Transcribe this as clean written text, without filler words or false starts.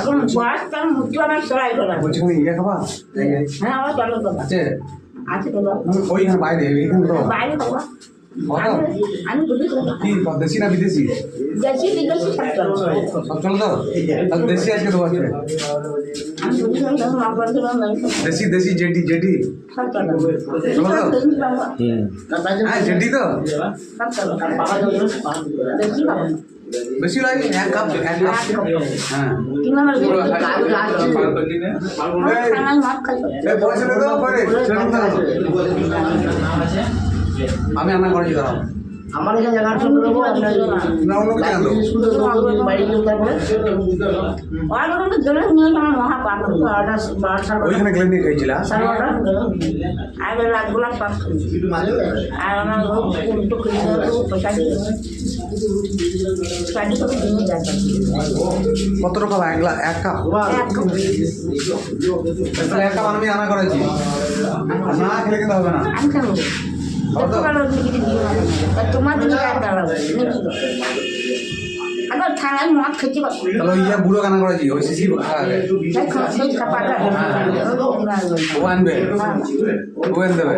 এখন বয়স তার মুখটা আমার সরাই করা বলছি তুমি ইয়ে খাবা হ্যাঁ আমার চলো বাবা আছে আছে বাবা ওইখানে বাইরে এইখানে তো বাইরে বাবা আমি বলি কি দেশি না বিদেশি দেশি বিদেশি সব চলো সব চলো তো তাহলে দেশি আজকে দেবো আজকে আমি বলি মা বলতে দেশি দেশি জেটি জেটি সব চলো চলো তো বাবা হ্যাঁ জেটি তো সব চলো দেশি বাবা বেশি লাগে এক কাপ হ্যাঁ তিন নম্বর খানা মাছ খাইছো পয়সা দে দাও পরে আমি রান্না করেছি দাঁড়াও আমার এখানে জায়গা শুরু করবো আপনার না অন্য কিছু আনলো বাড়ি নিয়ে তারপরে ওরা জলে নিয়ে আমার মহা পাপ ওইখানে গেলে নিয়ে খাইছিলা আর রাতগুলা সব আর আমার উল্টো খুলে পয়সা দিয়ে শাড়ি সব দিয়ে যাচ্ছে কত টাকা এক কাপ তাহলে এক কাপ আমি রান্না করেছি না খেলে কিন্তু হবে না আমি খাবো তোমার দিকে আবার থানায় মদ খেতে পারবো তাহলে ইয়া বুড়ো রান্না করেছি ওই শিশি ও আনবে ও এনে দেবে